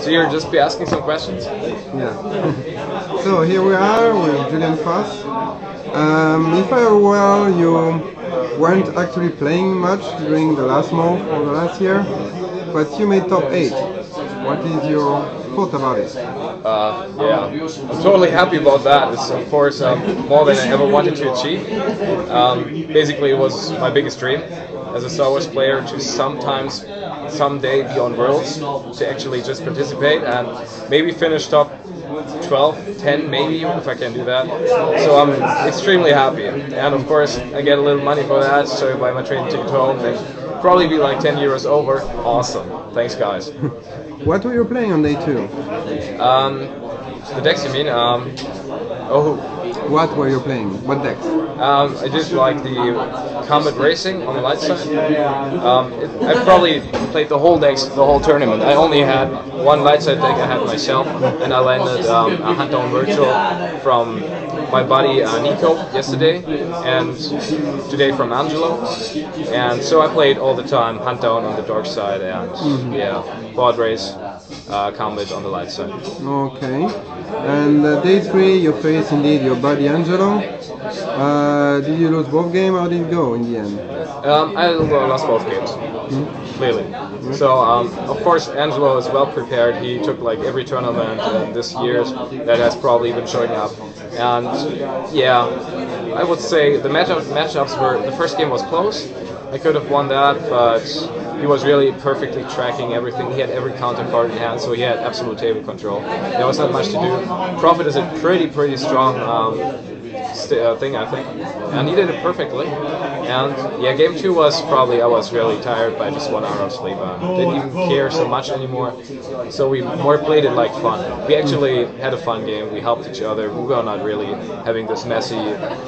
So you're just be asking some questions? Yeah. So here we are with Julian. If I remember well, you weren't actually playing much during the last month or the last year, but you made top 8. What is your thought about it? Yeah, I'm totally happy about that. It's of course more than I ever wanted to achieve. Basically, it was my biggest dream as a Star Wars player to someday be on Worlds, to actually just participate and maybe finish top 12, 10 maybe, if I can do that. So I'm extremely happy. And of course, I get a little money for that, so I buy my train ticket home, then probably be like 10 euros over. Awesome. Thanks, guys. What were you playing on day 2? The decks, you mean? What were you playing? What decks? I did like the Combat Racing on the light side. I probably played the whole decks, the whole tournament. I only had one light side deck I had myself, and I landed a Hunt Down Virtual from my buddy Nico yesterday, and today from Angelo. And so I played all the time Hunt Down on the dark side, and yeah, Board Race, Combat on the light side. Okay. And day 3 you faced indeed your buddy Angelo. Did you lose both games? How did it go in the end? I lost both games, clearly. So of course Angelo is well prepared. He took like every tournament this year that has probably been showing up, and yeah, I would say the matchups were, the first game was close. I could have won that, but he was really perfectly tracking everything. He had every counter card in hand, so he had absolute table control. There was not much to do. Prophet is a pretty strong thing, I think, and he did it perfectly. And yeah, game 2 was probably, I was really tired by just 1 hour of sleep. Didn't even care so much anymore, so we more played it like fun. We actually had a fun game, we helped each other, we were not really having this messy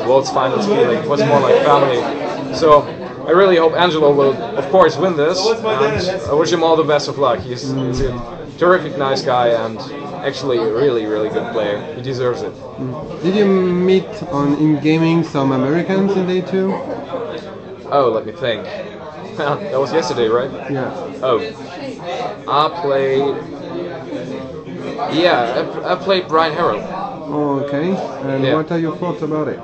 World's Finals feeling, it was more like family. So I really hope Angelo will, of course, win this, and I wish him all the best of luck. He's a terrific, nice guy, and actually a really good player. He deserves it. Did you meet in gaming some Americans in day 2? Oh, let me think. That was yesterday, right? Yeah. Oh, I played. Yeah, I played Brian Harrell. Oh, okay. And yeah. What are your thoughts about it?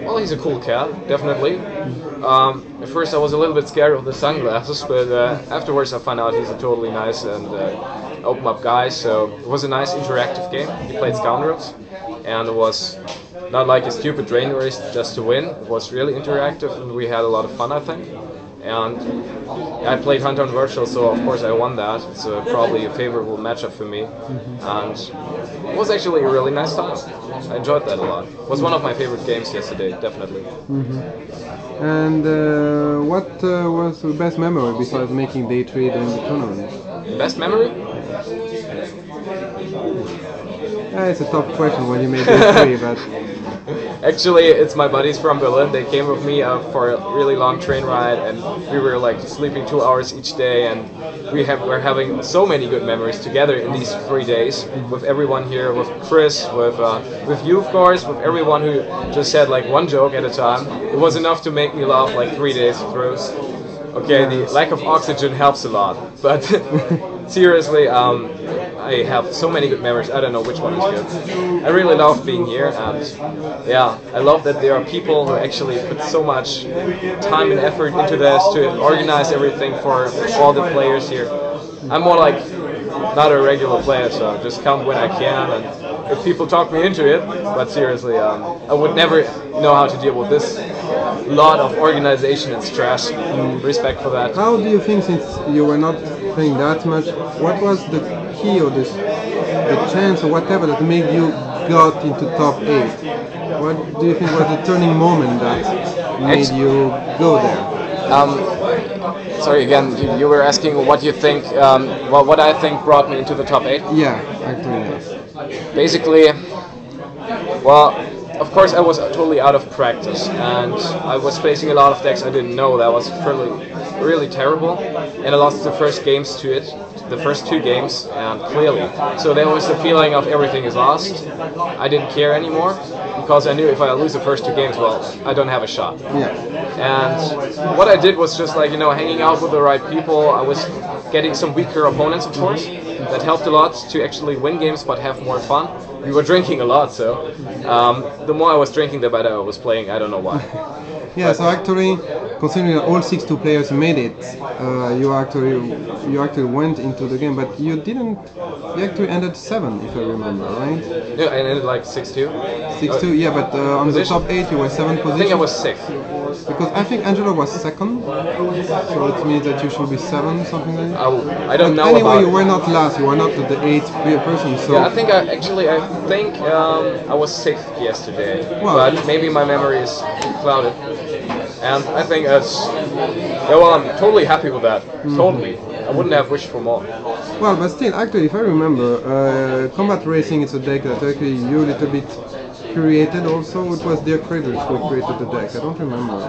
Well, he's a cool cat, definitely. At first I was a little bit scared of the sunglasses, but afterwards I found out he's a totally nice and open-up guy, so it was a nice interactive game. He played Scoundrels, and it was not like a stupid drain race just to win. It was really interactive, and we had a lot of fun, I think. And I played Hunt Down Virtual, so of course I won that. It's probably a favorable matchup for me, and it was actually a really nice time. I enjoyed that a lot. It was one of my favorite games yesterday, definitely. And what was the best memory besides making day 3 during the tournament? Best memory? It's a tough question when you made day 3, but... Actually, it's my buddies from Berlin. They came with me for a really long train ride, and we were like sleeping 2 hours each day, and we're having so many good memories together in these 3 days with everyone here, with Chris, with you, of course, with everyone who just said like one joke at a time. It was enough to make me laugh like 3 days through. Okay, the lack of oxygen helps a lot, but seriously, I have so many good memories. I don't know which one is good. I really love being here, and yeah, I love that there are people who actually put so much time and effort into this to organize everything for all the players here. I'm more like not a regular player, so I just come when I can, and if people talk me into it, but seriously, I would never know how to deal with this lot of organization and stress. Respect for that. How do you think, since you were not playing that much, what was the key or the chance or whatever that made you got into top 8? What do you think was the turning moment that made you go there? Sorry again, you were asking what you think, what I think brought me into the top 8? Yeah, actually yes. Basically, well, of course I was totally out of practice, and I was facing a lot of decks I didn't know. That was really terrible, and I lost the first games to it, the first 2 games, and clearly. So there was the feeling of everything is lost. I didn't care anymore, because I knew if I lose the first 2 games, well, I don't have a shot. Yeah. And what I did was just like, hanging out with the right people. I was getting some weaker opponents, of course. That helped a lot to actually win games but have more fun. We were drinking a lot, so the more I was drinking, the better I was playing. I don't know why. Yeah, so actually, considering that all 62 players made it, you actually went into the game, but you didn't. You actually ended 7, if I remember, right? Yeah, I ended like 6-2. 6-2, yeah, but on the top 8 you were 7th position. I think I was 6th. Because I think Angelo was 2nd, so it means that you should be 7, something like that. I don't know. Anyway, you were not last. You were not the 8th person. So yeah, I think I was 6th yesterday, wow. But maybe my memory is clouded. And I think I'm totally happy with that. Totally. I wouldn't have wished for more. Well, but still, actually, if I remember, Combat Racing is a deck that actually you a little bit created also. It was Dirk Friedrich who created the deck. I don't remember.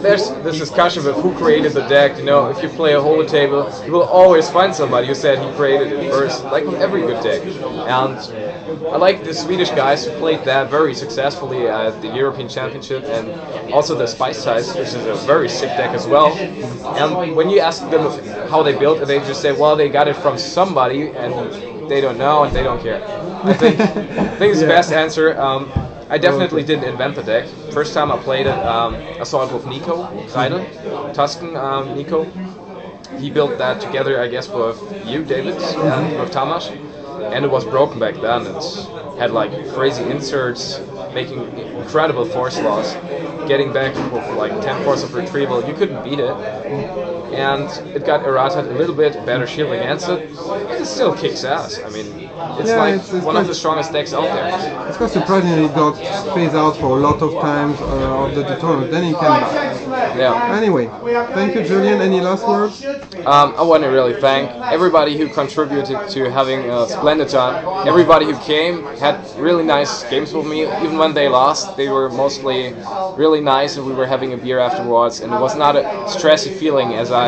There's this discussion of who created the deck. You know, if you play a whole table, you will always find somebody who said he created it first, like every good deck. And I like the Swedish guys who played that very successfully at the European Championship, and also the Spice Size, which is a very sick deck as well. And when you ask them how they built it, they just say, well, they got it from somebody, and they don't know and they don't care. I think it's the best answer. I definitely didn't invent the deck. First time I played it, I saw it with Nico Kreidel, Tuscan Nico. He built that together, I guess, with you, David, and with Tamas. And it was broken back then. It had like crazy inserts, making incredible force loss. Getting back with like 10 force of retrieval, you couldn't beat it. And it got errated a little bit, better shield against it, and it still kicks ass. I mean, it's one of the strongest decks out there. It's quite surprising it got phased out for a lot of times of the tournament, then it came back. Yeah. Anyway, thank you, Julian. Any last words? I want to really thank everybody who contributed to having a splendid time. Everybody who came had really nice games with me. Even when they lost, they were mostly really nice, and we were having a beer afterwards. And it was not a stressy feeling, as I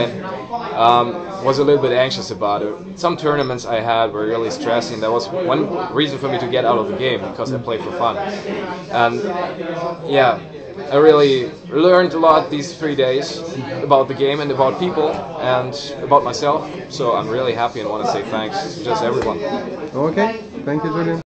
was a little bit anxious about it. Some tournaments I had were really stressing. That was one reason for me to get out of the game, because I played for fun. And yeah, I really learned a lot these 3 days about the game and about people and about myself. So I'm really happy and want to say thanks to just everyone. Okay, thank you, Julian.